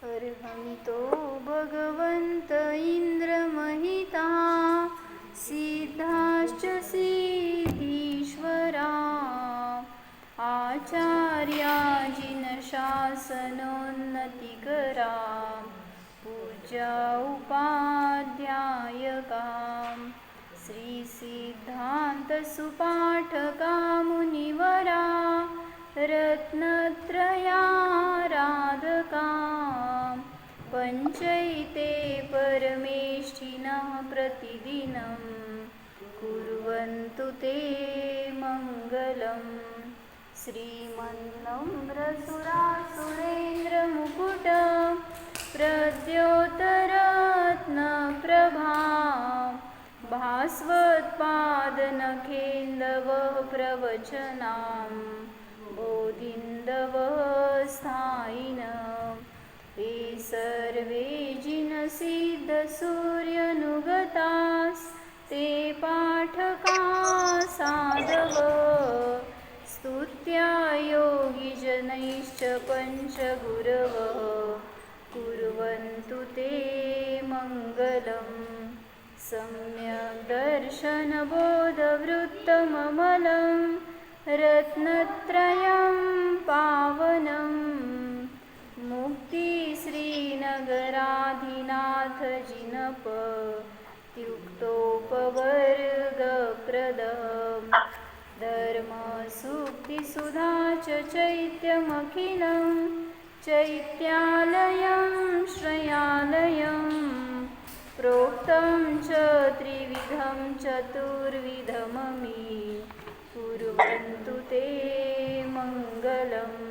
अर्हन्तो भगवन्त इन्द्रमहिता सिद्धाश्च सिद्धीश्वरा आचार्याजिनशासनोन्नतिकरा पूजा उपाध्यायका श्रीसिद्धान्तसुपाठका मुनिवरा रत्नत्रयाराधका पञ्चैते परमेष्ठिनः प्रतिदिनं कुर्वन्तु ते मङ्गलम्। श्रीमन्नम्रसुरासुरेन्द्रमुकुट प्रद्योतरत्नप्रभा भास्वत्पादनखेन्दवः प्रवचनां बोधिन्दवः स्थायिनः ये सर्वे जिनसिद्धसूर्यनुगतास्ते पाठका साधव स्तुत्या योगिजनैश्च पञ्चगुरवः कुर्वन्तु ते मङ्गलम्। सम्यक् दर्शनबोधवृत्तममलं रत्नत्रयं पावनं मुक्तिश्रीनगराधिनाथजिनपत्युक्तोपवर्गप्रदं धर्मसूक्तिसुधा च चैत्यमखिलं चैत्यालयं श्रयालयं प्रोक्तं च त्रिविधं चतुर्विधममि कुर्वन्तु ते मङ्गलम्।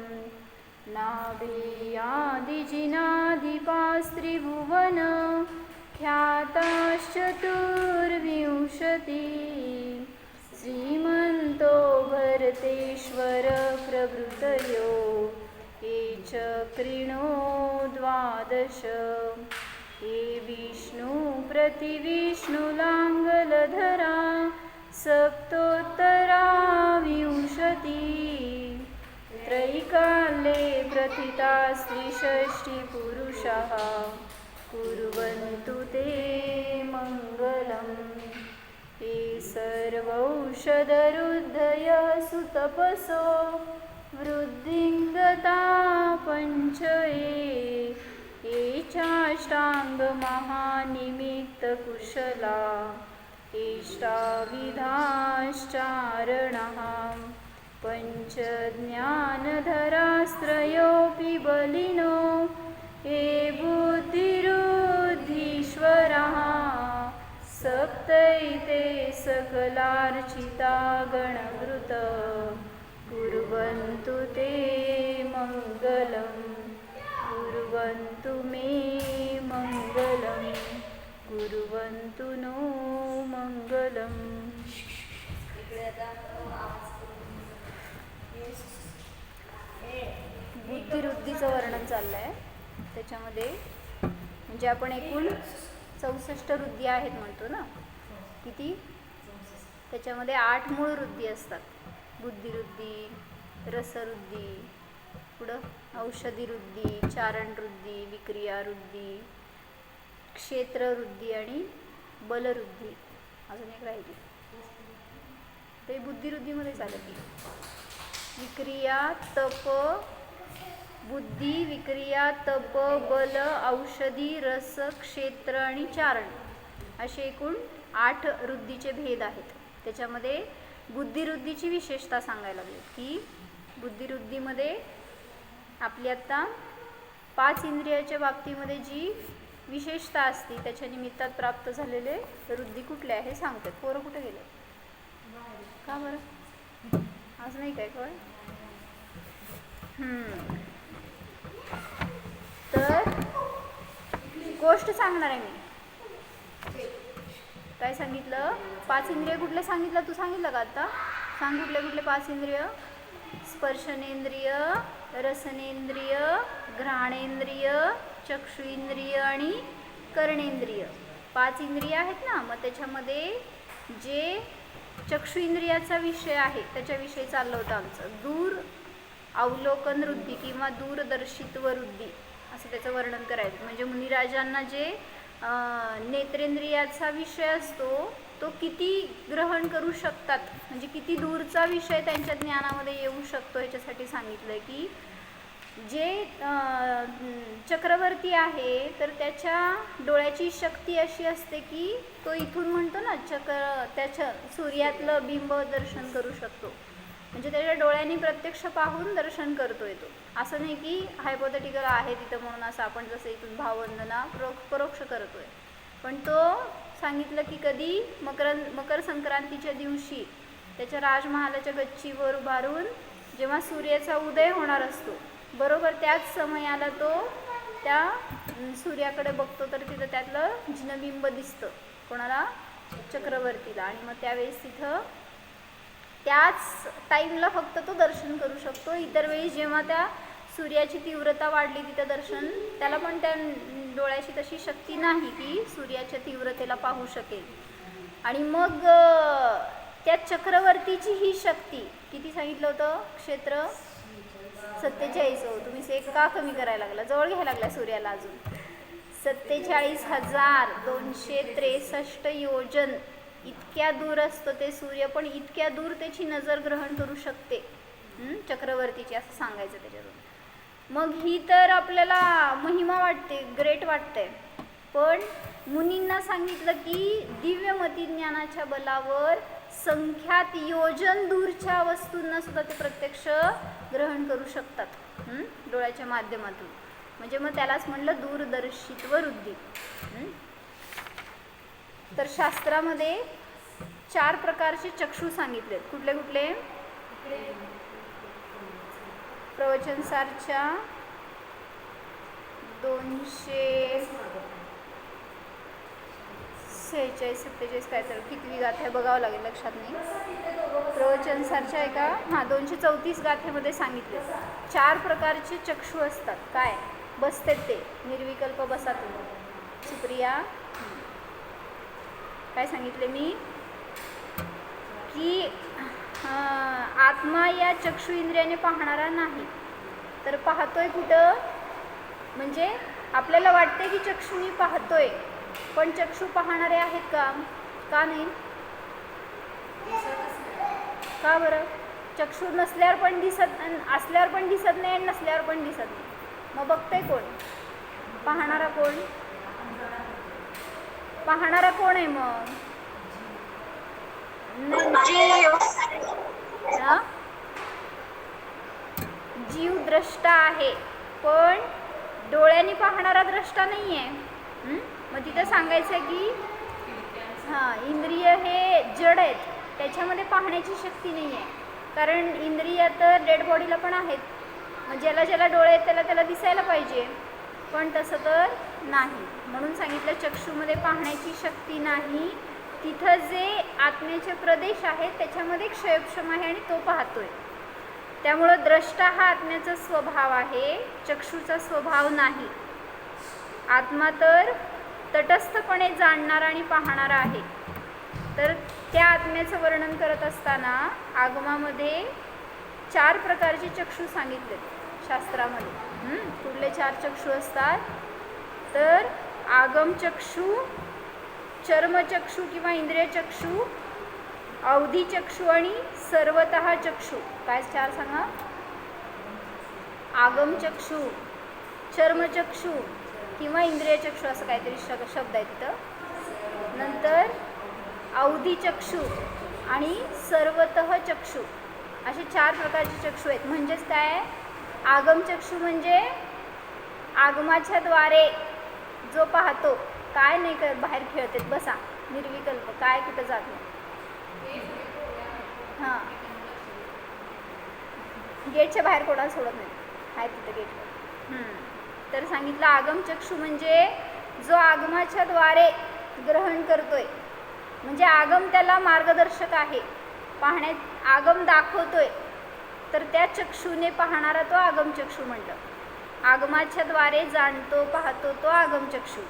नाभेयादिजिनादिपास्त्रिभुवन ख्याताश्चतुर्विंशति श्रीमन्तो भरतेश्वर प्रभृतयो ये चक्रिणो द्वादश ये विष्णु प्रतिविष्णुलाङ्गलधरा सप्तोत्तरा विंशति त्रैकाले प्रथिता स्त्रीषष्टिपुरुषाः कुर्वन्तु ते मङ्गलम्। ये सर्वौषधरुद्धयः सुतपसो वृद्धिं गता ये चाष्टाङ्गमहानिमित्तकुशला इष्टाविधाश्चारणः पञ्चज्ञानधरास्त्रयोऽपि बलिनो ये बुद्धिरुद्धीश्वरः सप्तैते सकलार्चिता गणवृत कुर्वन्तु ते मङ्गलम्। कुर्वन्तु मे मङ्गलम् कुर्वन्तु नो मङ्गलम्। बुद्धिवृद्धीचं वर्णन चाललं आहे. त्याच्यामध्ये म्हणजे आपण एकूण 64 वृद्धी आहेत म्हणतो ना. किती? त्याच्यामध्ये 8 मूळ वृद्धी असतात. बुद्धिवृद्धी, रसवृद्धी, पुढं औषधीवृद्धी, चारणवृद्धी, विक्रियावृद्धी, क्षेत्रवृद्धी आणि बलवृद्धी. अजून एक राहिली ते बुद्धिवृद्धीमध्ये चालत. विक्रिया, तप, बुद्धी, विक्रिया, तप, बल, औषधी, रस, क्षेत्र आणि चारण असे एकूण 8 वृद्धीचे भेद आहेत. त्याच्यामध्ये बुद्धिवृद्धीची विशेषता सांगायला लागली की बुद्धिवृद्धीमध्ये आपली आत्ता 5 इंद्रियाच्या बाबतीमध्ये जी विशेषता असते त्याच्या निमित्तात प्राप्त झालेले वृद्धी कुठले आहे सांगतात. पोरं कुठे गेले? का बरं आज नाही काय कळ? तर गोष्ट सांगणार आहे मी. काय सांगितलं? 5 इंद्रिय कुठले सांगितलं? तू सांगितलं का आता? सांग कुठले कुठले 5 इंद्रिय? स्पर्शनेंद्रिय, रसनेंद्रिय, घ्राणेंद्रिय, चक्षुइंद्रिय आणि कर्णेंद्रिय. 5 इंद्रिय आहेत ना. मग त्याच्यामध्ये जे चक्षुइंद्रियाचा विषय आहे त्याच्याविषयी चाललं होतं आमचं. दूर अवलोकन वृद्धी किंवा दूरदर्शित्व वृद्धी असं त्याचं वर्णन करायचं. म्हणजे मुनिराजांना जे नेत्रेंद्रियाचा विषय असतो तो किती ग्रहण करू शकतात, म्हणजे किती दूरचा विषय त्यांच्या ज्ञानामध्ये येऊ शकतो ह्याच्यासाठी सांगितलं की जे चक्रवर्ती आहे तर त्याच्या डोळ्याची शक्ती अशी असते की तो इथून म्हणतो ना त्याच्या सूर्यातलं बिंब दर्शन करू शकतो, म्हणजे त्याच्या डोळ्यांनी प्रत्यक्ष पाहून दर्शन करतोय तो. असं नाही की हायपोथेटिकल आहे तिथं म्हणून असं आपण जसं इथून भाववंदना परोक्ष करतोय. पण तो सांगितलं की कधी मकर संक्रांतीच्या दिवशी त्याच्या राजमहालाच्या गच्चीवर उभारून जेव्हा सूर्याचा उदय होणार असतो बरोबर त्याच समयाला तो त्या सूर्याकडे बघतो तर तिथं त्यातलं जिनबिंब दिसतं कोणाला, चक्रवर्तीला. आणि मग त्यावेळेस तिथं त्याच टाईमला फक्त तो दर्शन करू शकतो. इतर वेळी जेव्हा त्या सूर्याची तीव्रता वाढली तिथं दर्शन त्याला पण त्या डोळ्याची तशी शक्ती नाही की सूर्याच्या तीव्रतेला पाहू शकेल. आणि मग त्या चक्रवर्तीची ही शक्ती किती सांगितलं होतं क्षेत्र 47. तुम्ही एक का कमी करायला लागला, जवळ घ्यायला लागला सूर्याला अजून. 47,263 योजन इतक्या दूर असतं ते सूर्य, पण इतक्या दूर त्याची नजर ग्रहण करू शकते चक्रवर्तीची असं सांगायचं त्याच्यातून. मग ही तर आपल्याला महिमा वाटते, ग्रेट वाटते. पण मुनींना सांगितलं की दिव्यमती ज्ञानाच्या बलावर संख्यात योजन दूरच्या वस्तूंना सुद्धा ते प्रत्यक्ष ग्रहण करू शकतात डोळ्याच्या माध्यमातून. म्हणजे मग त्यालाच म्हणलं दूरदर्शित्व वृद्धी. तर शास्त्रामध्ये 4 प्रकारचे चक्षु सांगितलेत. कुठले कुठले? प्रवचनसारच्या 246-47 काय तर कितवी गाथा आहे बघावं लागेल, लक्षात नाही. प्रवचनसारच्या आहे का, हां 234 गाथेमध्ये सांगितले 4 प्रकारचे चक्षु असतात. काय बसतात ते निर्विकल्प बसा तुम्ही. सुप्रिया काय सांगितले मी की आत्मा या चक्षु इंद्रियाने पाहणारा नाही, तर पाहतोय कुठं, म्हणजे आपल्याला वाटते की चक्षुनी पाहतोय पण चक्षु पाहणारे आहेत का, का नाही, का बरं? चक्षु नसल्यावर पण दिसत, असल्यावर पण दिसत नाही आणि नसल्यावर पण दिसत नाही. मग बघतंय कोण, पाहणारा कोण, पाहणारा कोण आहे मग? जीव द्रष्टा आहे पण डोळ्यांनी पाहणारा द्रष्टा नाही आहे. मग तिथं सांगायचं की इंद्रिय हे जड आहेत, त्याच्यामध्ये पाहण्याची शक्ती नाही आहे. कारण इंद्रिय तर डेड बॉडीला पण आहेत, मग ज्याला ज्याला डोळे आहेत त्याला त्याला दिसायला पाहिजे, पण तसं तर नाही. म्हणून सांगितलं चक्षुमध्ये पाहण्याची शक्ती नाही. तिथं जे आत्म्याचे प्रदेश आहेत त्याच्यामध्ये क्षयक्षम आहे आणि तो पाहतोय. त्यामुळं द्रष्टा हा आत्म्याचा स्वभाव आहे, चक्षुचा स्वभाव नाही. आत्मा तर तटस्थपणे जाणणारा आणि पाहणारा आहे. तर त्या आत्म्याचं वर्णन करत असताना आगमामध्ये 4 प्रकारचे चक्षु सांगितले शास्त्रामध्ये. कुठले 4 चक्षु असतात तर आगमचक्षु, चर्मचक्षु किंवा इंद्रिय चक्षु, अवधी चक्षु आणि सर्वतः चक्षु. काय 4 सांगा? आगमचक्षु, चर्मचक्षु किंवा इंद्रिय चक्षु असं काहीतरी शब्द आहे तिथं. नंतर अवधी चक्षु आणि सर्वतः चक्षु असे 4 प्रकारचे चक्षु आहेत. म्हणजेच काय, आगमचक्षु म्हणजे आगमाच्या द्वारे जो पाहतो, काय नाही करत, बाहेर खेळतात बसा निर्विकल्प, काय कुठं जात नाही. हां गेटच्या बाहेर कोणाला सोडत नाही, आहे तिथं गेटवर. तर सांगितलं आगमचक्षु म्हणजे जो आगमाच्या द्वारे ग्रहण करतोय, म्हणजे आगम त्याला मार्गदर्शक आहे, पाहण्यात आगम दाखवतोय, तर त्या चक्षुने पाहणारा तो आगमचक्षु म्हणलं. आगमाच्या द्वारे जाणतो पाहतो तो आगमचक्षु.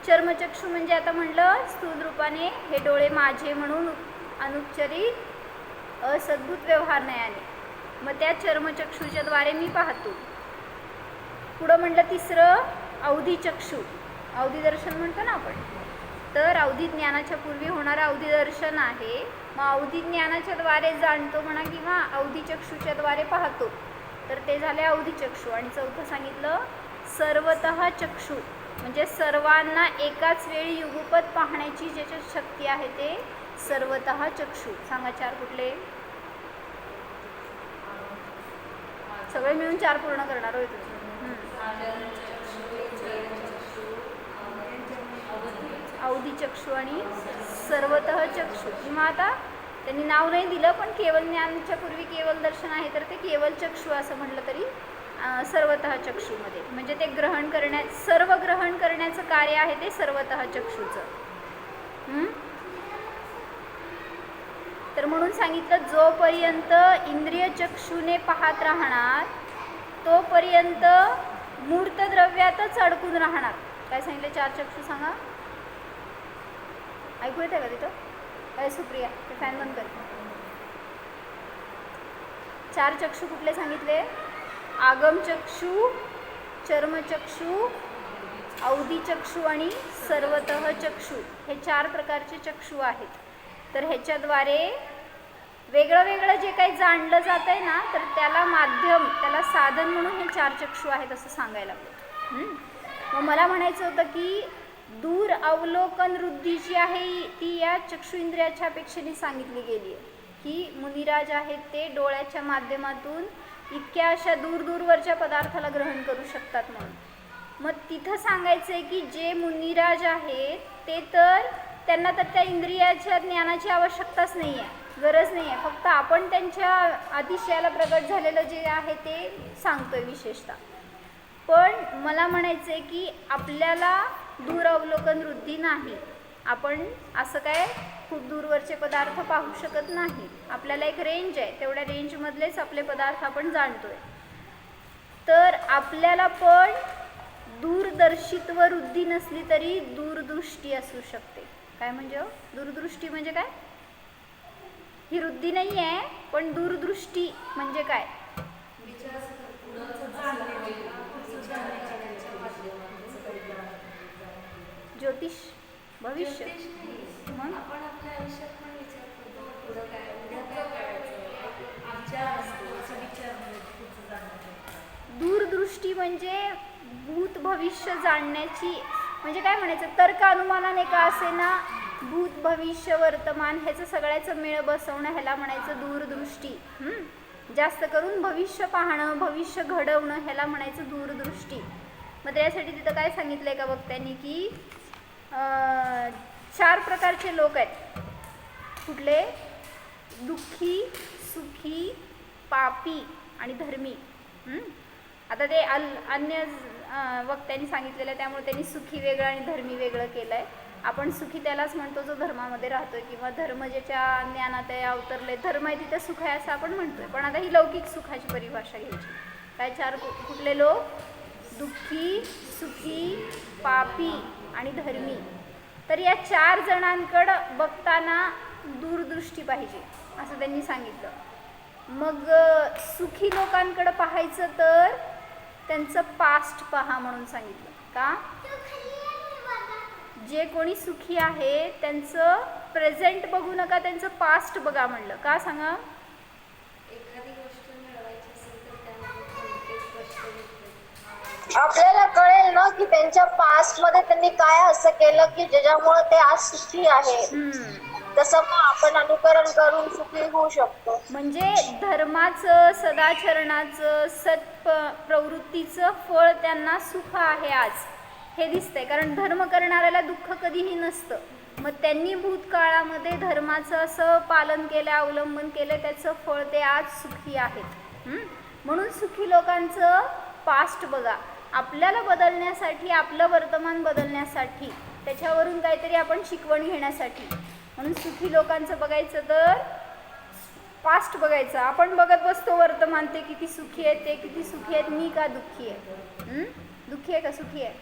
चर्मचक्षु म्हणजे आता म्हणलं स्थूल रूपाने हे डोळे माझे म्हणून अनुपचारिक असद्भुत व्यवहार नाही आले, मग त्या चर्मचक्षुच्या द्वारे मी पाहतो. पुढं म्हटलं तिसरं अवधी चक्षु, अवधी दर्शन म्हणतो ना आपण. तर अवधी ज्ञानाच्या पूर्वी होणारं अवधी दर्शन आहे. मग अवधी ज्ञानाच्या द्वारे जाणतो म्हणा किंवा अवधी चक्षुच्या द्वारे पाहतो, तर ते झाले अवधी चक्षु. आणि चौथं सांगितलं सर्वतः चक्षु, म्हणजे सर्वांना एकाच वेळी युगपत पाहण्याची ज्याच्यात शक्ती आहे ते सर्वतः चक्षु. सांगा 4 कुठले? सगळे मिळून 4 पूर्ण करणार होय तुम्ही. अवधी चक्षु आणि सर्वतः चक्षु. किंवा आता त्यांनी नाव नाही दिलं, पण केवल ज्ञानच्या पूर्वी केवल दर्शन आहे, तर ते केवल चक्षु असं म्हटलं तरी सर्वतः चक्षुमध्ये, म्हणजे ते ग्रहण सर्व ग्रहण करण्याचं कार्य आहे ते सर्वतः चक्षुचं. तर म्हणून सांगितलं जोपर्यंत इंद्रिय चक्षुने पाहत राहणार तोपर्यंत मूर्त द्रव्यातच अडकून राहणार. काय सांगितलं? 4 चक्षु सांगा. ऐकू येते का तिथं? काय सुप्रिया ते फॅन बंद कर. 4 चक्षु कुठले सांगितले? आगमचक्षु, चर्मचक्षु, अवधी चक्षु आणि सर्वतः चक्षु. हे 4 प्रकारचे चक्षु आहेत. तर ह्याच्याद्वारे वेगळं वेगळं जे काही जाणलं जात आहे ना, तर त्याला माध्यम, त्याला साधन म्हणून हे 4 चक्षु आहेत असं सांगायला लागलं. मग मला म्हणायचं होतं की दूर अवलोकन वृद्धी जी आहे ती या चक्षु इंद्रियाच्या अपेक्षेने सांगितली गेली आहे, की मुनिराज आहेत ते डोळ्याच्या माध्यमातून इतक्या अशा दूरवरच्या पदार्थाला ग्रहण करू शकतात म्हणून. मग तिथं सांगायचं आहे की जे मुनिराज आहेत ते तर त्यांना तर त्या इंद्रियाच्या ज्ञानाची आवश्यकताच नाही आहे, गरज नाही आहे. फक्त आपण त्यांच्या अतिशयाला प्रगट झालेलं जे आहे ते सांगतोय विशेषतः. पण मला म्हणायचं आहे की आपल्याला दूर अवलोकन वृद्धी नाही. आपण असं काय खूप दूरवरचे पदार्थ पाहू शकत नाही. आपल्याला एक रेंज आहे, तेवढ्या रेंजमधलेच आपले पदार्थ आपण जाणतोय. तर आपल्याला पण दूरदर्शित्व वृद्धी नसली तरी दूरदृष्टी असू शकते. काय म्हणजे दूरदृष्टी म्हणजे काय? ही वृद्धी नाही आहे, पण दूरदृष्टी म्हणजे काय? ज्योतिष, भविष्य. मग आपण आपल्या आयुष्यात पण विचार करतो पुढं काय, उद्या काय करायचं, विचार असतो. दूरदृष्टी म्हणजे भूत भविष्य जाणण्याची, म्हणजे काय म्हणायचं, तर्क अनुमानाने का असे ना भूत भविष्य वर्तमान ह्याचं सगळ्याचं मेळ बसवणं ह्याला म्हणायचं दूरदृष्टी. जास्त करून भविष्य पाहणं, भविष्य घडवणं ह्याला म्हणायचं दूरदृष्टी. मग त्यासाठी तिथं काय सांगितलंय का बघत्यांनी की 4 प्रकारचे लोक आहेत. कुठले? दुःखी, सुखी, पापी आणि धर्मी. आता ते अन्य वक्त्यांनी सांगितलेलं आहे, त्यामुळे त्यांनी सुखी वेगळं आणि धर्मी वेगळं केलं आहे. आपण सुखी त्यालाच म्हणतो जो धर्मामध्ये राहतोय, किंवा धर्म ज्याच्या ज्ञानात आहे अवतरले, धर्म आहे तिथे सुख आहे असं आपण म्हणतोय. पण आता ही लौकिक सुखाची परिभाषा घ्यायची. काय 4 कुठले लोक? दुःखी, सुखी, पापी आणि धर्मी. तर या 4 जणांकडं बघताना दूरदृष्टी पाहिजे असं त्यांनी सांगितलं. मग सुखी लोकांकडं पाहायचं तर त्यांचं पास्ट पहा म्हणून सांगितलं. का? जे कोणी सुखी आहे त्यांचं प्रेझेंट बघू नका, त्यांचं पास्ट बघा म्हणलं. का सांगा? एखादी गोष्ट मिळवायची असेल तर त्यामध्ये आपल्याला कळेल ना की त्यांच्या पास्ट मध्ये त्यांनी काय असं केलं की ज्याच्यामुळे ते आज सुखी आहे. तसं मग आपण अनुकरण करून सुखी होऊ शकतो. म्हणजे धर्माचं, सदाचरणाचं, सत् प्रवृत्तीचं फळ त्यांना सुख आहे आज हे दिसतंय. कारण धर्म करणाऱ्याला दुःख कधीही नसतं. मग त्यांनी भूतकाळामध्ये धर्माचं असं पालन केलं, अवलंबन केलं, त्याचं फळ ते आज सुखी आहेत. म्हणून सुखी लोकांचं पास्ट बघा. आपल्याला बदलण्यासाठी, आपलं वर्तमान बदलण्यासाठी, त्याच्यावरून काहीतरी आपण शिकवण घेण्यासाठी. म्हणून सुखी लोकांचं बघायचं तर पास्ट बघायचं. आपण बघत बसतो वर्तमान, ते किती सुखी आहेत, ते किती सुखी आहेत, मी का दुःखी आहे? दुःखी आहे का सुखी आहे?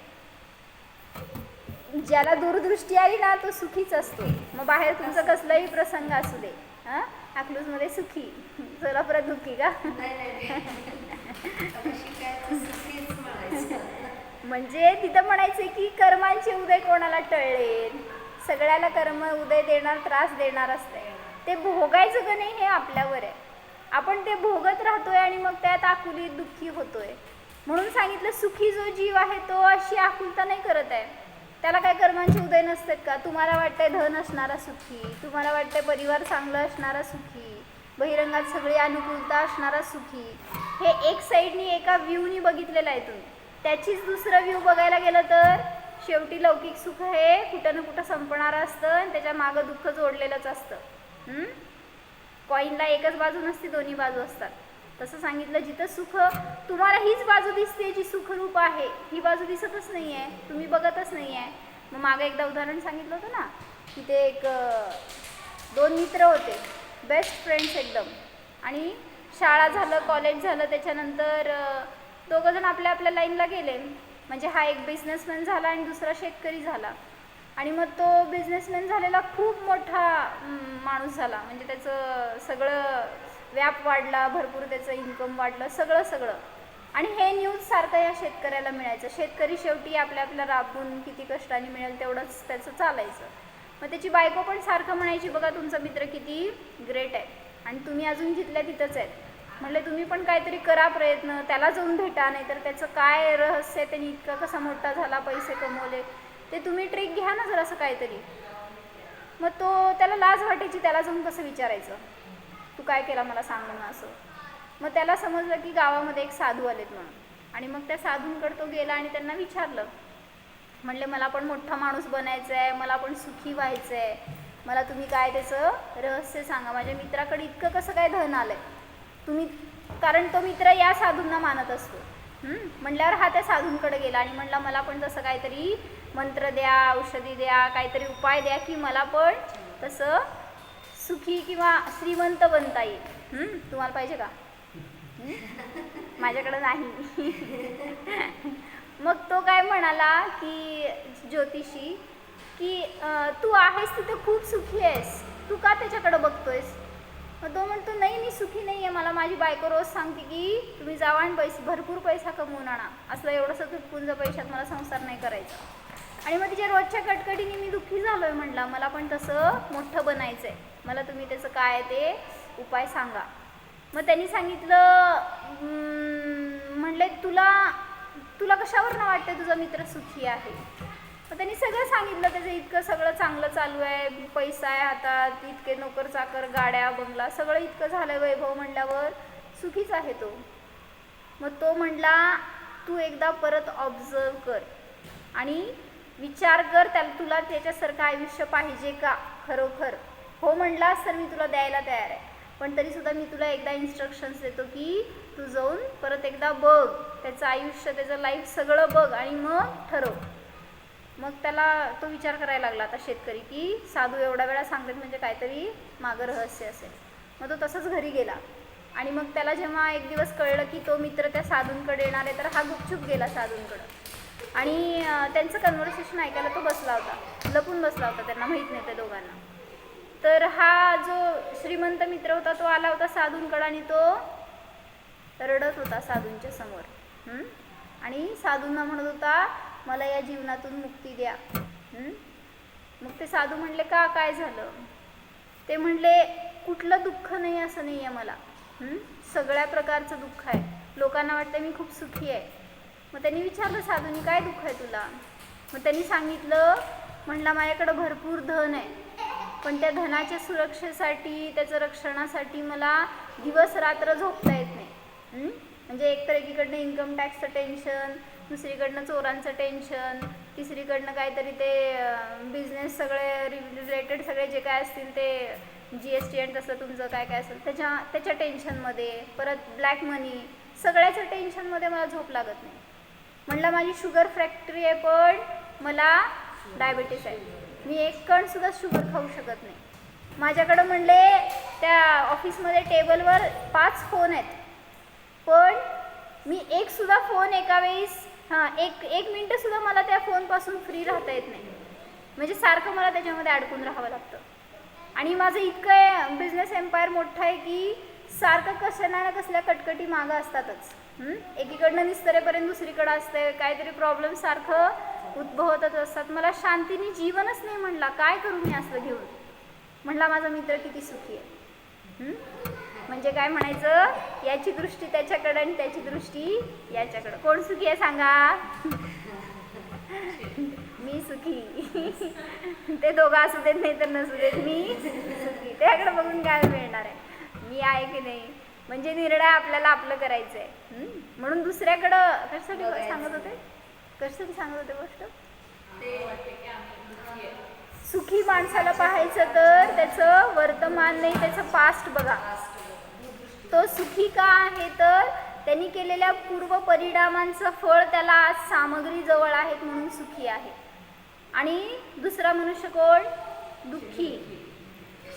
ज्याला दूरदृष्टी आली ना तो सुखीच असतो. मग बाहेर तुमचा कसलाही प्रसंग असू दे, अकलूजमध्ये सुखी, सोलापुरात दुःखी का? म्हणजे तिथं म्हणायचं की कर्मांचे उदय कोणाला टळेल, सगळ्याला कर्म उदय देणार, त्रास देणार असते. ते भोगायचं का नाही हे आपल्यावर आहे. आपण ते भोगत राहतोय आणि मग त्यात आकुलीत दुःखी होतोय. म्हणून सांगितलं सुखी जो जीव आहे तो अशी आकुलता नाही करत आहे. त्याला काय कर्मांचे उदय नसतात का? तुम्हाला वाटतंय धन असणारा सुखी, तुम्हाला वाटतंय परिवार चांगला असणारा सुखी, बहिरंगात सगळी अनुकूलता असणारा सुखी, हे एक साईडनी एका व्ह्यूनी बघितलेलं आहे तुम्ही. त्याचीच दुसरं व्ह्यू बघायला गेलं तर शेवटी लौकिक सुख हे कुठं ना कुठं संपणारं असतं आणि त्याच्या मागं दुःख जोडलेलंच असतं. कॉईनला एकच बाजू नसते, दोन्ही बाजू असतात. तसं सांगितलं जिथं सुख तुम्हाला हीच बाजू दिसते जी सुखरूप आहे, ही बाजू दिसतच नाही आहे, तुम्ही बघतच नाही आहे. मग मागं एकदा उदाहरण सांगितलं होतं ना की ते एक 2 मित्र होते, बेस्ट फ्रेंड्स एकदम. आणि शाळा झालं, कॉलेज झालं, त्याच्यानंतर दोघंजण आपल्या आपल्या लाईनला गेले. म्हणजे हा एक बिझनेसमॅन झाला आणि दुसरा शेतकरी झाला. आणि मग तो बिझनेसमॅन झालेला खूप मोठा माणूस झाला. म्हणजे त्याचं सगळं व्याप वाढला, भरपूर त्याचं इन्कम वाढलं, सगळं. आणि हे न्यूज सारखं या शेतकऱ्याला मिळायचं. शेतकरी शेवटी आपल्या राबून किती कष्टाने मिळेल तेवढंच त्याचं चालायचं. मग त्याची बायको पण सारखं म्हणायची, बघा तुमचा मित्र किती ग्रेट आहे आणि तुम्ही अजून जिथल्या तिथंच आहेत. म्हटलं तुम्ही पण काहीतरी करा प्रयत्न, त्याला जाऊन भेटा, नाही तर त्याचं काय रहस्य आहे, त्यांनी इतका कसा मोठा झाला, पैसे कमवले, ते तुम्ही ट्रिक घ्या ना जर असं काहीतरी. मग त्याला लाज वाटायची, त्याला जाऊन कसं विचारायचं, तू काय केला मला सांग म्हणून असं. मग त्याला समजलं की गावामध्ये एक साधू आलेत म्हणून. आणि मग त्या साधूंकडे तो गेला आणि त्यांना विचारलं. म्हणले मला पण मोठा माणूस बनायचं आहे, मला पण सुखी व्हायचं आहे, मला तुम्ही काय त्याचं रहस्य सांगा, माझ्या मित्राकडे इतकं कसं काय धन आलं आहे तुम्ही. कारण तो मित्र या साधूंना मानत असतो. म्हणल्यावर हा त्या साधूंकडे गेला आणि म्हणला मला पण तसं काहीतरी मंत्र द्या, औषधी द्या, काहीतरी उपाय द्या की मला पण तसं सुखी किंवा श्रीमंत बनता येईल. तुम्हाला पाहिजे का? माझ्याकडं नाही. मग तो काय म्हणाला की ज्योतिषी की तू आहेस तिथे खूप सुखी आहेस, तू का त्याच्याकडं बघतोयस? मग तो म्हणतो नाही मी सुखी नाही आहे, मला माझी बायको रोज सांगते की तुम्ही जावा आणि भरपूर पैसा कमवून आणा, असलं एवढंसं तुटपुंज पैशात मला संसार नाही करायचा. आणि मग तिच्या रोजच्या कटकटीने मी दुःखी झालो आहे. म्हणला मला पण तसं मोठं बनायचं आहे, मला तुम्ही त्याचं काय ते उपाय सांगा. मग त्यांनी सांगितलं म्हणले तुला कशावर ना वाटतं तुझा मित्र सुखी आहे? मग त्यांनी सगळं सांगितलं, त्याचं इतकं सगळं चांगलं चालू आहे, पैसा आहे हातात, इतके नोकर चाकर, गाड्या, बंगला, सगळं इतकं झालं, वैभव म्हणल्यावर सुखीच आहे तो. मग तो म्हणला तू एकदा परत ऑब्झर्व कर आणि विचार कर, तुला त्याच्यासारखं आयुष्य पाहिजे का खरोखर? हो म्हणलास तर मी तुला द्यायला तयार आहे, पण तरीसुद्धा मी तुला एकदा इन्स्ट्रक्शन्स देतो की तू जाऊन परत एकदा बघ त्याचं आयुष्य, त्याचं लाईफ सगळं बघ आणि मग ठरव. मग त्याला तो विचार करायला लागला आता शेतकरी की साधू एवढ्या वेळा सांगतात म्हणजे काहीतरी मागं रहस्य असेल. मग तो तसंच घरी गेला आणि मग त्याला जेव्हा एक दिवस कळलं की तो मित्र त्या साधूंकडे येणार आहे तर हा गुपचूप गेला साधूंकडं आणि त्यांचं कन्व्हर्सेशन ऐकायला तो बसला होता, लपून बसला होता, त्यांना माहीत नाही त्या दोघांना. तर हा जो श्रीमंत मित्र होता तो आला होता साधूंकडं आणि तो रडत होता साधूंच्या समोर. आणि साधूंना म्हणत होता मला या जीवनातून मुक्ती द्या. मग ते साधू म्हणले का, काय झालं? ते म्हणले कुठलं दुःख नाही असं नाही आहे मला, सगळ्या प्रकारचं दुःख आहे, लोकांना वाटतं मी खूप सुखी आहे. मग त्यांनी विचारलं साधूंनी काय दुःख आहे तुला? मग त्यांनी सांगितलं, म्हणला माझ्याकडं भरपूर धन आहे पण त्या धनाच्या सुरक्षेसाठी, त्याचं रक्षणासाठी मला दिवस रात्र झोपता येत नाही. म्हणजे एकतर एकीकडनं इन्कम टॅक्सचं टेन्शन, दुसरीकडनं चोरांचं टेन्शन, तिसरीकडनं काहीतरी ते बिझनेस सगळे रिलेटेड सगळे जे काय असतील ते GST आणि तसं तुमचं काय काय असेल त्याच्या टेन्शनमध्ये, परत ब्लॅक मनी, सगळ्याच्या टेन्शनमध्ये मला झोप लागत नाही. म्हणलं माझी शुगर फॅक्टरी आहे पण मला डायबिटीस आहे, मी एक कणसुद्धा शुगर खाऊ शकत नाही. माझ्याकडं म्हणले त्या ऑफिसमध्ये टेबलवर 5 फोन आहेत पण मी एकसुद्धा फोन एका वेळेस एक मिनटंसुद्धा मला त्या फोनपासून फ्री राहता येत नाही. म्हणजे सारखं मला त्याच्यामध्ये अडकून राहावं लागतं. आणि माझं इतकं बिझनेस एम्पायर मोठं आहे की सारखं कसल्या ना कसल्या कटकटी मागं असतातच. एकीकडनं निस्तरेपर्यंत दुसरीकडे असते, काहीतरी प्रॉब्लेम सारखं उद्भवतच असतात. मला शांतीने जीवनच नाही म्हणला, काय करू मी असं घेऊन. म्हणला माझा मित्र किती सुखी आहे. म्हणजे काय म्हणायचं, याची दृष्टी त्याच्याकडे आणि त्याची दृष्टी याच्याकडं. कोण सुखी आहे सांगा. मी सुखी. ते दोघं असू देत नाही तर नसू देत, मी सुखी. त्याकडे बघून काय मिळणार आहे, मी आहे की नाही. म्हणजे निर्णय आपल्याला आपलं करायचं आहे. म्हणून दुसऱ्याकडं कशासाठी सांगत होते, कशासाठी सांगत होते गोष्ट. सुखी माणसाला पाहायचं तर त्याचं वर्तमान नाही, त्याचं पास्ट बघा. तो सुखी का आहे तर त्यांनी केलेल्या पूर्व परिणामांचं फळ त्याला आज सामग्री जवळ आहेत म्हणून सुखी आहे. आणि दुसरा मनुष्य कोण, दुःखी.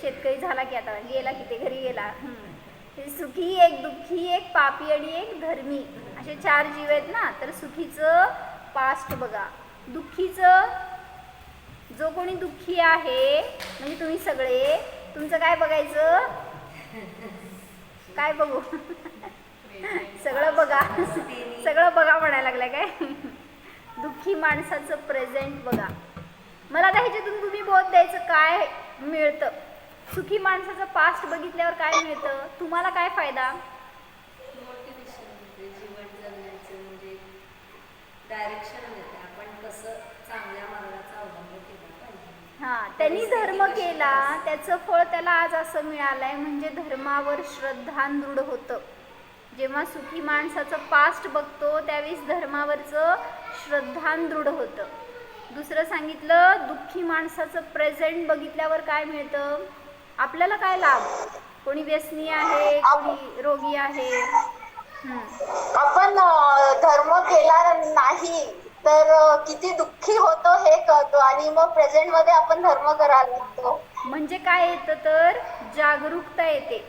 शेतकरी झाला की आता गेला की ते घरी गेला. सुखी एक, दुःखी एक, पापी आणि एक धर्मी, असे 4 जीव आहेत ना. तर सुखीचं पास्ट बघा, दुःखीचं, जो कोणी दुःखी आहे म्हणजे तुम्ही सगळे, तुमचं काय बघायचं, काय बघू. सगळं बघा, सगळं बघा म्हणायला लागलं काय. दुःखी माणसाचं प्रेझेंट बघा. मला आता ह्याच्यातून तुम्ही बोध द्यायचं काय मिळतं. सुखी माणसाचं पास्ट बघितल्यावर काय मिळतं, तुम्हाला काय फायदा. मोटिवेशन मिळते, जीवन जगण्याचं म्हणजे डायरेक्शन मिळते, आपण कसं चांगल्या मार्गाचा अवलंब केला पाहिजे. हां, त्यांनी धर्म केला, त्याचं फळ त्याला आज असं मिळालंय. म्हणजे धर्मावर श्रद्धा दृढ होतं. जेव्हा सुखी माणसाचं पास्ट बघतो त्यावेळेस धर्मावरचं श्रद्धा दृढ होतं. दुसरं सांगितलं, दुःखी माणसाचं प्रेझेंट बघितल्यावर काय मिळतं, आपल्याला काय लाभ. कोणी व्यसनी आहे, कोणी रोगी आहे. आपण धर्म केला नाही तर किती दुःखी होतो हे कळतो आणि मग प्रेझेंट मध्ये आपण धर्म करायला लागतो. म्हणजे काय येतं तर जागरूकता येते.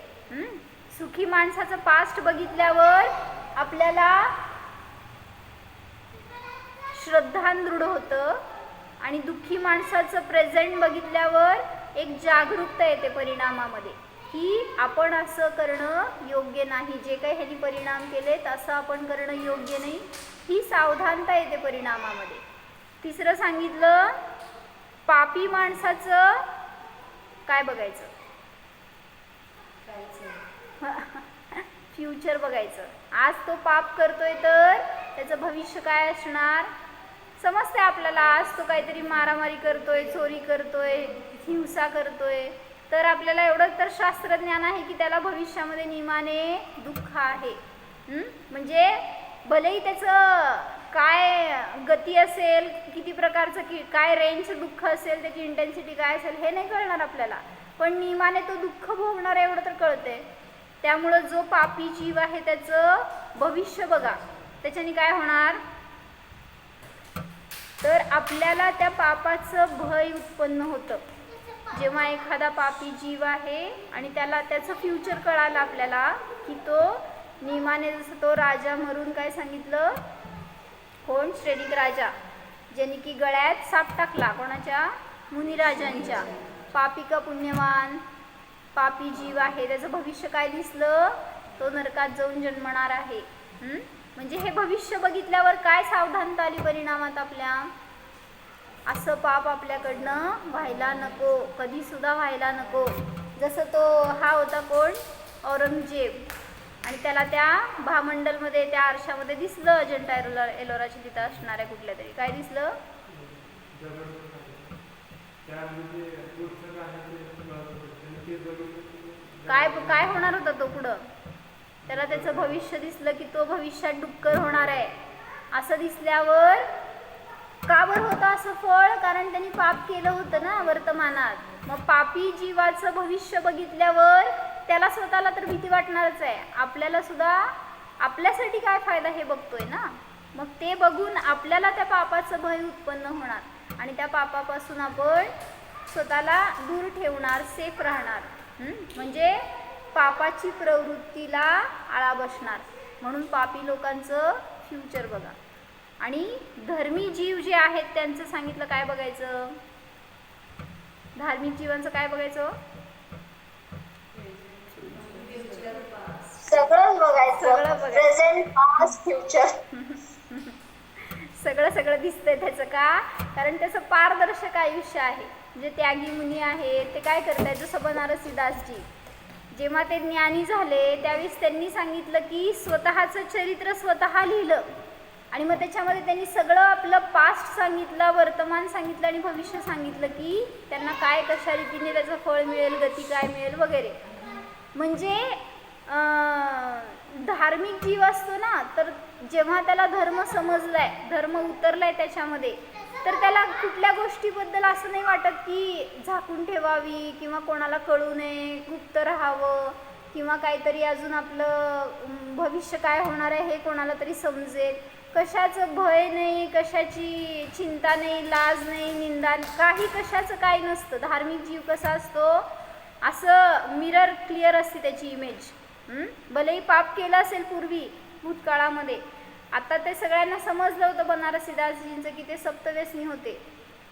सुखी माणसाचं पास्ट बघितल्यावर आपल्याला श्रद्धा दृढ होतं आणि दुःखी माणसाचं प्रेझेंट बघितल्यावर एक जागरूकता येते परिणामामध्ये, की आपण असं करणं योग्य नाही, जे काही ह्यांनी परिणाम केलेत असं आपण करणं योग्य नाही, ही सावधानता येते परिणामामध्ये. तिसरं सांगितलं, पापी माणसाचं काय बघायचं, फ्युचर बघायचं. आज तो पाप करतोय तर त्याचं भविष्य काय असणार समजते आपल्याला. आज तो काहीतरी मारामारी करतोय, चोरी करतोय, हिंसा करतोय, तर आपल्याला एवढं तर शास्त्रज्ञान आहे की त्याला भविष्यामध्ये नियमाने दुःख आहे. म्हणजे भलेही त्याचं काय गती असेल, किती प्रकारचं काय रेंजचं दुःख असेल, त्याची इंटेन्सिटी काय असेल हे नाही कळणार आपल्याला, पण नियमाने तो दुःख भोगणार आहे एवढं तर कळते. त्यामुळं जो पापी जीव आहे त्याचं भविष्य बघा, त्याच्याने काय होणार तर आपल्याला त्या पापाचं भय उत्पन्न होतं. जेव्हा एखादा पापी जीव आहे आणि त्याला त्याचं फ्युचर कळालं आपल्याला, की तो नियमाने, जसं तो राजा मरून काय सांगितलं, कोण, श्रेणिक राजा, ज्याने की गळ्यात साप टाकला, कोणाच्या, मुनिराजांच्या. पापी का पुण्यवान, पापी जीव आहे त्याचं भविष्य काय दिसलं, तो नरकात जाऊन जन्मणार आहे. म्हणजे हे भविष्य बघितल्यावर काय सावधानता आली परिणामात आपल्या, असं पाप आपल्याकडनं व्हायला नको, कधी सुद्धा व्हायला नको. जसं तो हा होता कोण, औरंगजेब, आणि त्याला त्या भामंडलमध्ये, त्या आरशामध्ये दिसलं अजंठा एलोराची तिथं असणाऱ्या कुठल्या तरी, काय दिसलं, काय काय होणार होता तो पुढं, त्याला त्याचं भविष्य दिसलं की तो भविष्यात डुक्कर होणार आहे. असं दिसल्यावर का बरं होतं असं फळ, कारण त्यांनी पाप केलं होतं ना वर्तमानात. मग पापी जीवाचं भविष्य बघितल्यावर त्याला स्वतःला तर भीती वाटणारच आहे, आपल्याला सुद्धा आपल्यासाठी काय फायदा हे बघतोय ना. मग ते बघून आपल्याला त्या पापाचं भय उत्पन्न होणार आणि त्या पापापासून आपण स्वतःला दूर ठेवणार, सेफ राहणार. म्हणजे पापाची प्रवृत्तीला आळा बसणार. म्हणून पापी लोकांचं फ्युचर बघा. आणि धर्मी जीव जे आहेत त्यांचं सांगितलं काय बघायचं, धार्मिक जीवांचं काय बघायचं, सगळं बघायचं, सगळं बघायचं. Present, past, future. सगळं सगळं दिसतंय त्याचं का, कारण त्याचं पारदर्शक आयुष्य आहे. जे त्यागी मुनी आहे ते काय करतायत, जसं बनारसीदासजी जेव्हा ते ज्ञानी झाले त्यावेळेस त्यांनी सांगितलं की स्वतःचं चरित्र स्वतः लिहिलं आणि मग त्याच्यामध्ये त्यांनी सगळं आपलं पास्ट सांगितलं, वर्तमान सांगितलं आणि भविष्य सांगितलं की त्यांना काय कशा रीतीने त्याचं फळ मिळेल, गती काय मिळेल वगैरे. म्हणजे धार्मिक जीव असतो ना, तर जेव्हा त्याला धर्म समजलाय, धर्म उतरलाय त्याच्यामध्ये, तर त्याला कुठल्या गोष्टीबद्दल असं नाही वाटत की झाकून ठेवावी किंवा कोणाला कळू नये, गुप्त राहावं किंवा काहीतरी अजून आपलं भविष्य काय होणार आहे हे कोणाला तरी समजेल. कशाचं भय नाही, कशाची चिंता नाही, लाज नाही, निंदा, काही कशाचं काही नसतं. धार्मिक जीव कसा असतो, असं मिरर क्लिअर असते त्याची इमेज. भलेही पाप केलं असेल पूर्वी भूतकाळामध्ये, आता ते सगळ्यांना समजलं होतं बनारसीदासजींचं की ते सप्तव्यसनी होते,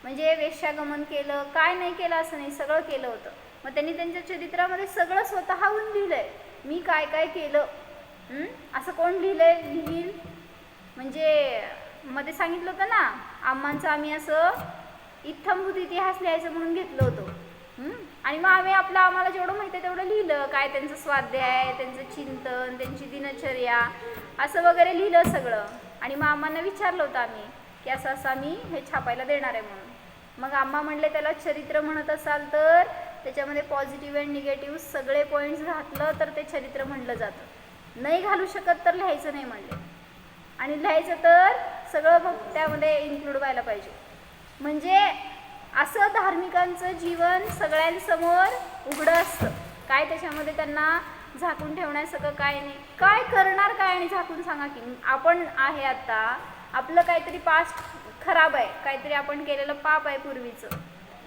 म्हणजे वेश्यागमन केलं, काय नाही केलं असं नाही, सगळं केलं होतं. मग त्यांनी त्यांच्या चरित्रामध्ये सगळं स्वतःहून लिहिलंय, मी काय काय केलं. असं कोण लिहिल, म्हणजे मध्ये सांगितलं होतं ना, आम्हांचं आम्ही असं इत्थंभूत इतिहास लिहायचं म्हणून घेतलं होतं. आणि मग आम्ही आम्हाला जेवढं माहिती आहे तेवढं लिहिलं, काय त्यांचं स्वाध्याय, त्यांचं चिंतन, त्यांची दिनचर्या असं वगैरे लिहिलं सगळं. आणि मग आम्हाला विचारलं होतं आम्ही की असं असं आम्ही हे छापायला देणार आहे म्हणून. मग आम्हा म्हणले त्याला चरित्र म्हणत असाल तर त्याच्यामध्ये पॉझिटिव्ह अँड निगेटिव्ह सगळे पॉईंट्स घातलं तर ते चरित्र म्हणलं जातं. नाही घालू शकत तर लिहायचं नाही म्हणले, आणि लिहायचं तर सगळं मग त्यामध्ये इन्क्लूड व्हायला पाहिजे. म्हणजे असं धार्मिकांचं जीवन सगळ्यांसमोर उघडं असतं. काय त्याच्यामध्ये त्यांना झाकून ठेवण्यासारखं काय नाही. काय करणार काय आणि झाकून सांगा की आपण आहे आता, आपलं काहीतरी पास्ट खराब आहे, काहीतरी आपण केलेलं पाप आहे पूर्वीचं,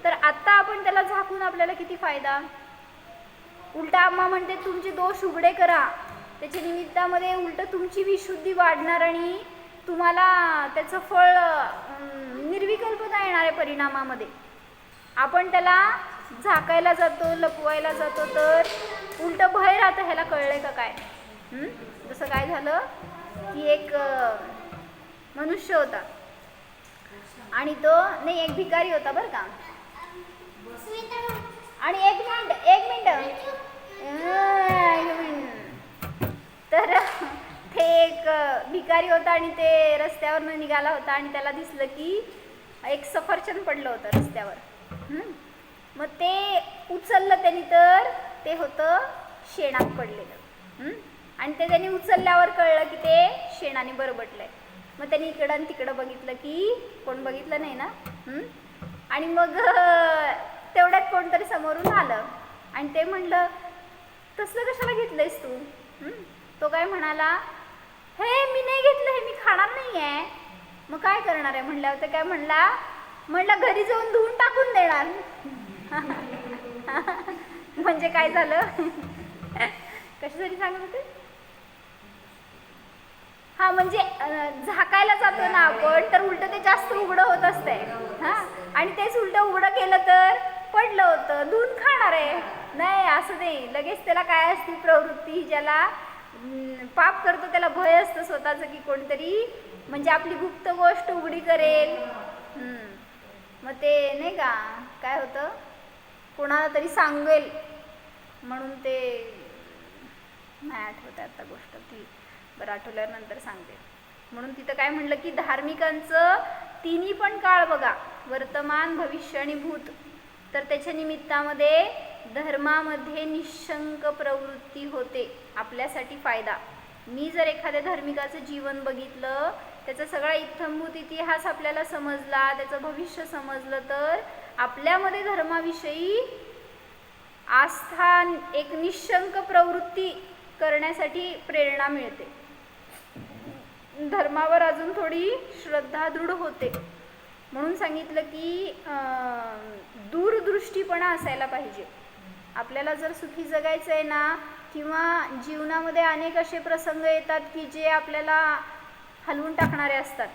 तर आत्ता आपण त्याला झाकून आपल्याला किती फायदा. उलटा आम्हा म्हणते तुमचे दोष उघडे करा, त्याच्या निमित्तामध्ये उलट तुमची विशुद्धी वाढणार आणि तुम्हाला त्याचं फळ निर्विकल्पता येणार आहे परिणामामध्ये. आपण त्याला झाकायला जातो, लपवायला जातो, तर उलट भय राहतं. ह्याला कळलंय का काय. जसं काय झालं की एक मनुष्य होता आणि तो नाही, एक भिकारी होता बरं का. आणि एक मिनिट तर ते एक भिकारी होता आणि ते रस्त्यावरनं निघाला होता आणि त्याला दिसलं की एक सफरचंद पडलं होतं रस्त्यावर. मग ते उचललं त्यांनी, तर ते होतं शेणात पडलेलं. आणि ते त्यांनी उचलल्यावर कळलं की ते शेणाने बरबटलंय. मग त्यांनी इकडं आणि तिकडं बघितलं की कोण बघितलं नाही ना. आणि मग तेवढ्यात कोणतरी समोरून आलं आणि ते म्हणलं तसलं कशाला घेतलंयस तू. तो काय म्हणाला, हे मी नाही घेतलं, हे मी खाणार नाही आहे. मग काय करणार आहे म्हणल्यावर ते काय म्हणला घरी जाऊन धुवून टाकून देणार. म्हणजे काय झालं, कशासाठी सांगत होते. हा, म्हणजे झाकायला जातो ना आपण, तर उलट ते जास्त उघडं होत असतंय. आणि तेच उलट उघडं केलं तर पडलं होतं, धुवून खाणार आहे. नाही, असं नाही. लगेच त्याला काय असते प्रवृत्ती, ज्याला पाप करतो त्याला भय असतं स्वतःचं की कोणतरी म्हणजे आपली गुप्त गोष्ट उघडी करेल. मग ते नाही का काय होतं, कोणाला तरी सांगेल म्हणून ते नाही आठवत आता गोष्ट ती, बरं आठवल्यावर नंतर सांगते. म्हणून तिथं काय म्हणलं की धार्मिकांचं तिन्ही पण काळ बघा, वर्तमान, भविष्य आणि भूत, तर त्याच्या निमित्तामध्ये धर्मामध्ये निशंक प्रवृत्ती होते, आपल्यासाठी फायदा. मी जर एखाद्या धार्मिकाचं जीवन बघितलं, त्याचा सगळा इत्थंभूत इतिहास आपल्याला समजला, त्याचं भविष्य समजलं, तर आपल्यामध्ये धर्माविषयी आस्था, एक निशंक प्रवृत्ती करण्यासाठी प्रेरणा मिळते. धर्मावर अजून थोडी श्रद्धा दृढ होते. म्हणून सांगितलं की दूरदृष्टीपणा असायला पाहिजे. आपल्याला जर सुखी जगायचं आहे ना, किंवा जीवनामध्ये अनेक असे प्रसंग येतात की जे आपल्याला हलवून टाकणारे असतात.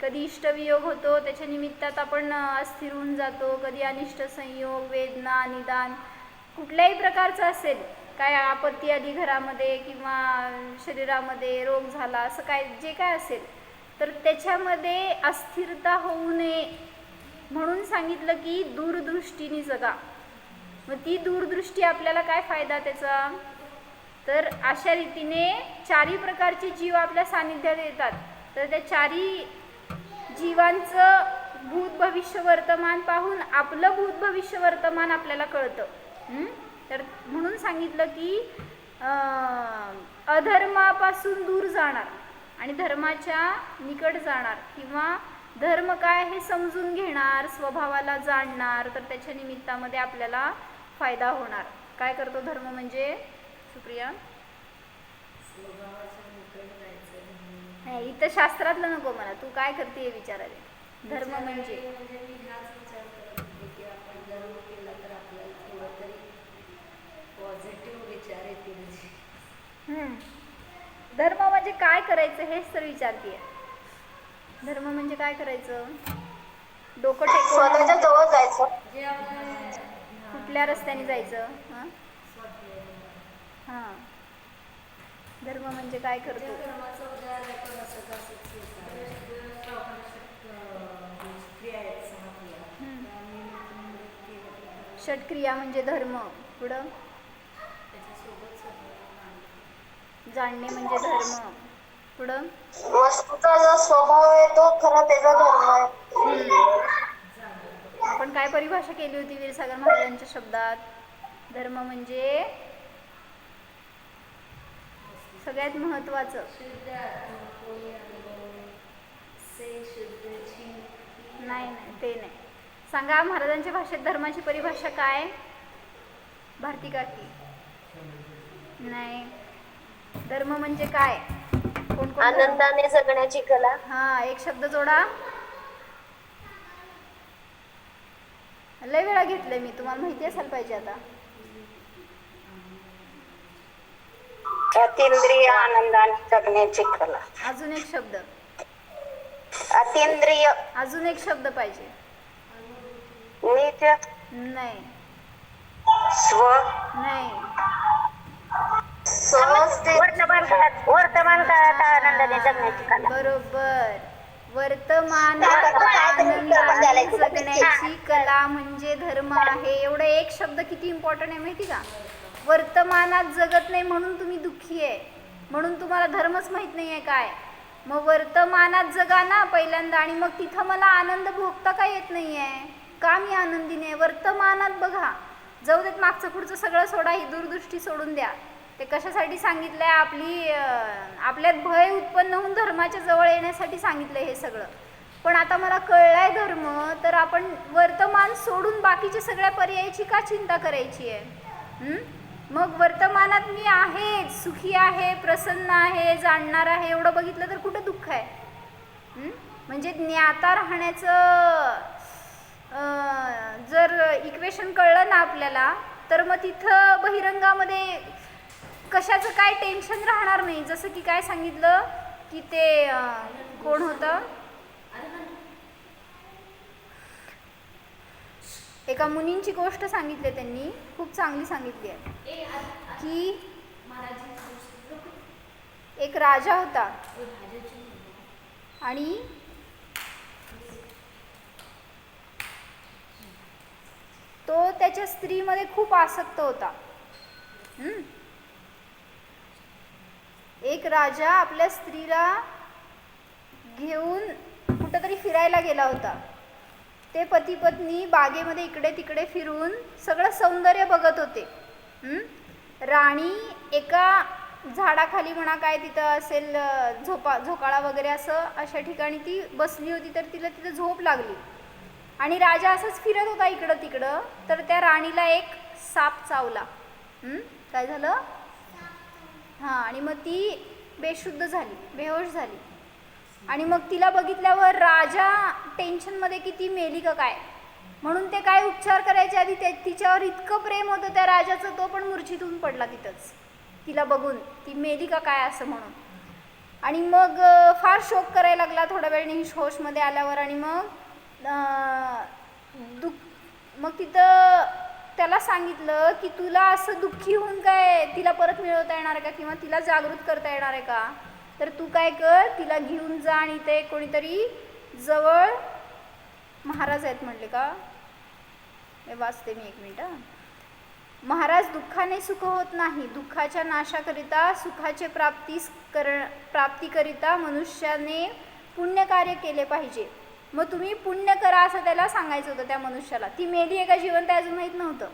कधी इष्टवियोग होतो, त्याच्या निमित्तात आपण अस्थिर होऊन जातो. कधी अनिष्ट संयोग, वेदना, निदान कुठल्याही प्रकारचं असेल काय आपत्ती आली घरामध्ये किंवा शरीरामध्ये रोग झाला असं काय जे काय असेल तर त्याच्यामध्ये अस्थिरता होऊ नये म्हणून सांगितलं की दूरदृष्टीने जगा. मग ती दूरदृष्टी आपल्याला काय फायदा त्याचा, तर अशा रीतीने 4 प्रकारचे जीव आपल्या सानिध्यात येतात. तर त्या 4 जीवांचं भूत भविष्य वर्तमान पाहून आपलं भूत भविष्य वर्तमान आपल्याला कळतं. तर म्हणून सांगितलं की अधर्मापासून दूर जाणार आणि धर्माच्या निकट जाणार किंवा धर्म काय हे समजून घेणार, स्वभावाला जाणणार, तर त्याच्या निमित्तामध्ये आपल्याला फायदा होणार. काय करतो धर्म म्हणजे सुप्रिया? नाही, इथं शास्त्रातलं नको मला, तू काय करते विचारायला. धर्म म्हणजे मी हाच विचार करत होते की आपण धर्म केला तर आपल्याला थोडं तरी पॉझिटिव्ह विचार येतील. धर्म म्हणजे काय करायचं हेच तर विचारतीये. धर्म म्हणजे काय करायचं? डोकं स्वतःच्या टेकून जवळ जायचं. जे आपल्या कुठल्या रस्त्याने जायचं? हां, धर्म म्हणजे काय करतो? धर्माचं उदाहरण आहे पण असं कसं क्रिया आहेत षटक्रिया म्हणजे धर्म. पुढं जाणणे म्हणजे धर्म. पुढं वस्तूचा जो स्वभाव आहे तो खरा त्याचा धर्म आहे. आपण काय परिभाषा केली होती वीरसागर महाराजांच्या शब्दात? धर्म म्हणजे सगळ्यात महत्वाचं. नाही नाही ते नाही. सांगा महाराजांच्या भाषेत धर्माची परिभाषा काय? भारती काकी? नाही. धर्म म्हणजे काय? कोण कोण? आनंदाने जगण्याची कला. हा, एक शब्द जोडा. लय वेळा घेतलंय मी, तुम्हाला माहिती असायला पाहिजे आता. अतींद्रिय आनंदाने जगण्याची कला. अजून एक शब्द. अतींद्रिय. अजून एक शब्द पाहिजे. निज. नाही स्व. नाही. वर्तमान काळात आनंदाने जगण्याची कला. बरोबर. वर्तमानात आनंदाने जगण्याची कला म्हणजे धर्म आहे. एवढं एक शब्द किती इम्पॉर्टंट आहे माहिती का? वर्तमानात जगत नाही म्हणून तुम्ही दुःखी आहे, म्हणून तुम्हाला धर्मच माहित नाही आहे काय. मग वर्तमानात जगा ना पहिल्यांदा, आणि मग तिथं मला आनंद भोगता का येत नाही आहे का? मी आनंदीने वर्तमानात बघा. जाऊ देत मागचं पुढचं सगळं सोडा, ही दूरदृष्टी सोडून द्या. ते कशासाठी सांगितलंय? आपल्यात भय उत्पन्न होऊन धर्माच्या जवळ येण्यासाठी सांगितलंय हे सगळं. पण आता मला कळलाय धर्म, तर आपण वर्तमान सोडून बाकीच्या सगळ्या पर्यायाची का चिंता करायची आहे? मग वर्तमानात मी आहे, सुखी आहे, प्रसन्न आहे, जाणणार आहे, एवढं बघितलं तर कुठं दुःख आहे? म्हणजे ज्ञाता राहण्याचं जर इक्वेशन कळलं ना आपल्याला, तर मग तिथं बहिरंगामध्ये कशाचं काय टेन्शन राहणार नाही. जसं की काय सांगितलं की ते कोण होतं, एका मुनींची गोष्ट सांगितली त्यांनी, खूप चांगली सांगितली आहे की एक राजा होता आणि तो त्याच्या स्त्रीमध्ये खूप आसक्त होता. एक राजा आपल्या स्त्रीला घेऊन कुठंतरी फिरायला गेला होता. ते पती पत्नी बागेमध्ये इकडे तिकडे फिरून सगळं सौंदर्य बघत होते. राणी एका झाडाखाली म्हणा काय तिथं असेल झोकाळा वगैरे असं अशा ठिकाणी ती बसली होती, तर तिला तिथं झोप लागली आणि राजा असंच फिरत होता इकडं तिकडं. तर त्या राणीला एक साप चावला. काय झालं? हां, आणि मग ती बेशुद्ध झाली, बेहोश झाली. आणि मग तिला बघितल्यावर राजा टेन्शनमध्ये की ती मेली का काय, म्हणून ते काय उपचार करायच्या आधी तिच्यावर इतकं प्रेम होतं त्या राजाचं, तो पण मूर्छित होऊन पडला तिथंच तिला बघून, ती मेली का काय असं म्हणून. आणि मग फार शोक करायला लागला थोड्या वेळाने होशमध्ये आल्यावर. आणि मग मग तिथं त्याला सांगितलं की तुला असं दुःखी होऊन काय तिला परत मिळवता येणार आहे का किंवा तिला जागृत करता येणार आहे का, तर तू काय कर, तिला घेऊन जा आणि ते कोणीतरी जवळ महाराज आहेत म्हणले का, हे वाचते मी 1 मिनिट. महाराज, दुःखाने सुख होत नाही, दुःखाच्या नाशाकरिता सुखाचे प्राप्तीकरिता मनुष्याने पुण्यकार्य केले पाहिजे. मग तुम्ही पुण्य करा असं त्याला सांगायचं होतं त्या मनुष्याला. ती मेली आहे का जिवंत आहे अजून माहीत नव्हतं,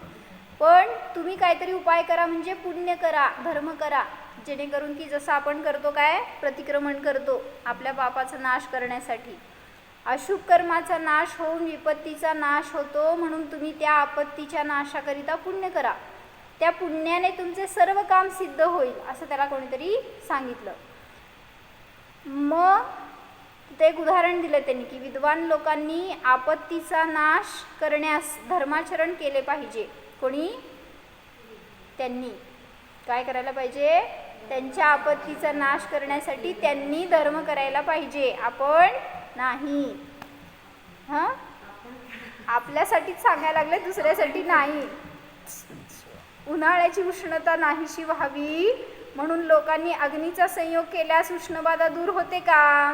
पण तुम्ही काहीतरी उपाय करा, म्हणजे पुण्य करा, धर्म करा, जेणेकरून की जसं आपण करतो काय, प्रतिक्रमण करतो आपल्या पापाचा नाश करण्यासाठी. अशुभ कर्माचा नाश होऊन विपत्तीचा नाश होतो, म्हणून तुम्ही त्या आपत्तीच्या नाशाकरिता पुण्य करा, त्या पुण्याने तुमचे सर्व काम सिद्ध होईल असं त्याला कोणीतरी सांगितलं. मग ते एक उदाहरण दिलं त्यांनी की विद्वान लोकांनी आपत्तीचा नाश करण्यास धर्माचरण केले पाहिजे. कोणी? त्यांनी काय करायला पाहिजे, त्यांच्या आपत्तीचा नाश करण्यासाठी त्यांनी धर्म करायला पाहिजे, आपण नाही. हां, आपल्यासाठीच सांगायला लागले, दुसऱ्यासाठी नाही. उन्हाळ्याची उष्णता नाहीशी व्हावी म्हणून लोकांनी अग्नीचा संयोग केल्यास उष्णबाधा दूर होते का?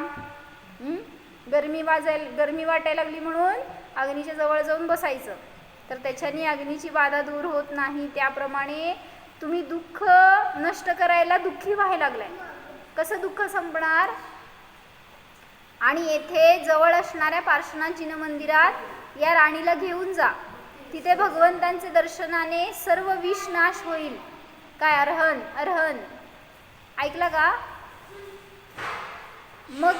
गरमी वाटायला लागली म्हणून अग्नीच्या जवळ जाऊन बसायचं, तर त्याच्याने अग्नीची बाधा दूर होत नाही. त्याप्रमाणे तुम्ही दुःख नष्ट करायला दुःखी व्हायला लागलाय, कसं दुःख संपणार? आणि येथे जवळ असणाऱ्या पार्श्वनाथ जिन मंदिरात या राणीला घेऊन जा, तिथे भगवंतांचे दर्शनाने सर्व विष नाश होईल. काय? अर्हन, अर्हन, ऐकलं का? मग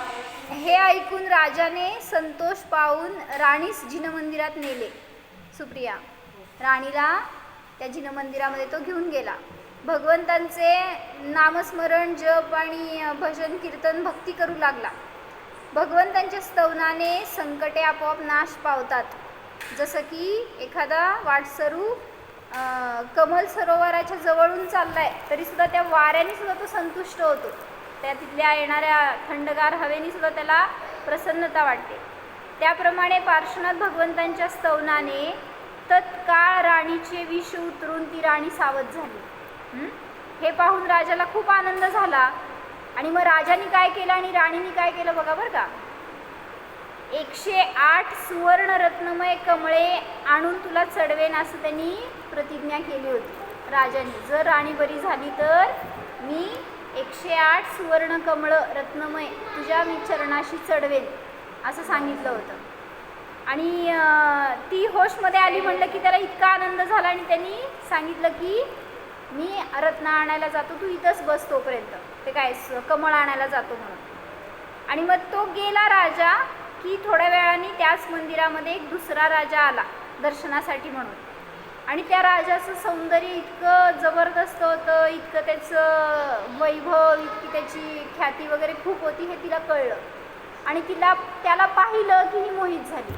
हे ऐकून राजाने संतोष पाहून राणीस जिनमंदिरात नेले. सुप्रिया, राणीला त्या जिनमंदिरामध्ये तो घेऊन गेला. भगवंतांचे नामस्मरण, जप आणि भजन कीर्तन भक्ती करू लागला. भगवंतांच्या स्तवनाने संकटे आपोआप नाश पावतात. जसं की एखादा वाटसरू कमल सरोवराच्या जवळून चाललाय तरीसुद्धा त्या वाऱ्याने सुद्धा तो संतुष्ट होतो, त्या तिथल्या येणाऱ्या थंडगार हवेने सुद्धा त्याला प्रसन्नता वाटते. त्याप्रमाणे पार्श्वनाथ भगवंतांच्या स्तवनाने तत्काळ राणीचे विष उतरून ती राणी सावध झाली. हे पाहून राजाला खूप आनंद झाला. आणि मग राजाने काय केलं आणि राणीने काय केलं बघा बरं का. 108 सुवर्ण रत्नमय कमळे आणून तुला चढवेन असं त्यांनी प्रतिज्ञा केली होती राजाने. जर राणी बरी झाली तर मी 108 सुवर्ण कमळं रत्नमय तुझ्या मी चरणाशी चढवेन असं सांगितलं होतं. आणि ती होशमध्ये आली, म्हणलं की त्याला इतका आनंद झाला आणि त्यांनी सांगितलं की मी रत्न आणायला जातो, तू इथंच बस तोपर्यंत, ते काय कमळ आणायला जातो म्हणून. आणि मग तो गेला राजा की थोड्या वेळाने त्याच मंदिरामध्ये एक दुसरा राजा आला दर्शनासाठी म्हणून. आणि त्या राजाचं सौंदर्य इतकं जबरदस्त होतं, इतकं त्याचं वैभव, इतकी त्याची ख्याती वगैरे खूप होती हे तिला कळलं. आणि त्याला पाहिलं की ही मोहित झाली.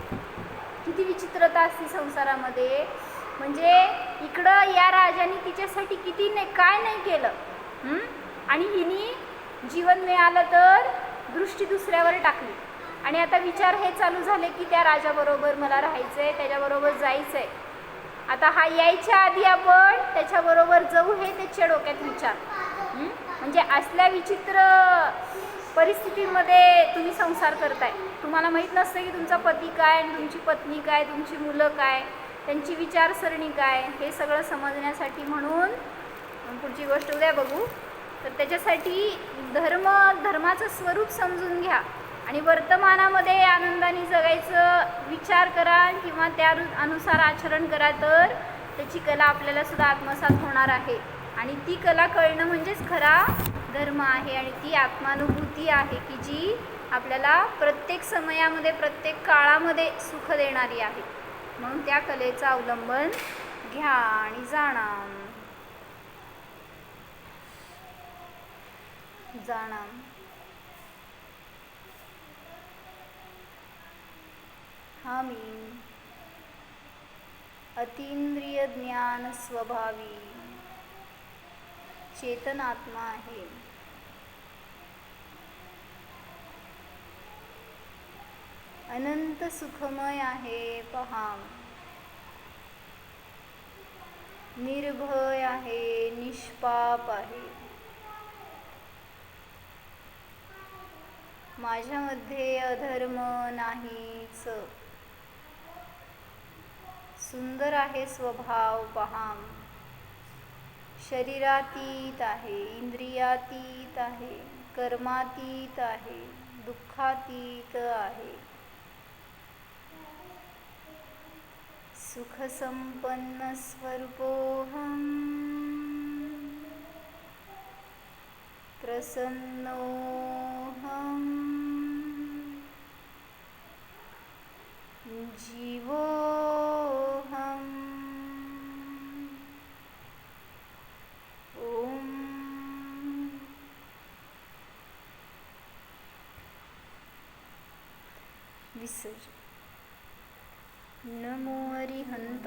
किती विचित्रता असते संसारामध्ये. म्हणजे इकडं या राजाने तिच्यासाठी किती काय नाही केलं, आणि हिनी जीवन मिळालं तर दृष्टी दुसऱ्यावर टाकली. आणि आता विचार हे चालू झाले की त्या राजाबरोबर मला राहायचं आहे, त्याच्याबरोबर जायचं आहे. आता हा यायच्या आधी आपण त्याच्याबरोबर जाऊ हे त्याच्या डोक्यात विचार. म्हणजे असल्या विचित्र परिस्थितीमध्ये तुम्ही संसार करताय. तुम्हाला माहीत नसतं की तुमचा पती काय, तुमची पत्नी काय, तुमची मुलं काय, त्यांची विचारसरणी काय, हे सगळं समजण्यासाठी. म्हणून पुढची गोष्ट उद्या बघू. तर त्याच्यासाठी धर्माचं स्वरूप समजून घ्या आणि वर्तमानामध्ये आनंदाने जगायचं विचार करा किंवा त्या अनुसार आचरण करा, तर त्याची कला आपल्याला सुद्धा आत्मसात होणार आहे. आणि ती कला कळणं म्हणजेच खरा धर्म आहे. आणि ती आत्मानुभूती आहे की जी आपल्याला प्रत्येक समयामध्ये, प्रत्येक काळामध्ये सुख देणारी आहे. म्हणून त्या कलेचं अवलंबन घ्या आणि जाणा. हा मी अतींद्रिय ज्ञान स्वभावी चेतनात्मा आहे. अनंत सुखमय आहे पहा. निर्भय आहे, निष्पाप आहे. माझ्यामध्ये अधर्म नाहीच. सुंदर आहे स्वभाव पहाम. शरीरातीत आहे, इंद्रियातीत आहे, कर्मातीत आहे, दुःखातीत आहे. सुखसंपन्न स्वरूपोऽहम्. प्रसन्नोऽहम्. जीवोऽहम्. ओम विसर्जन. नमो अरिहंता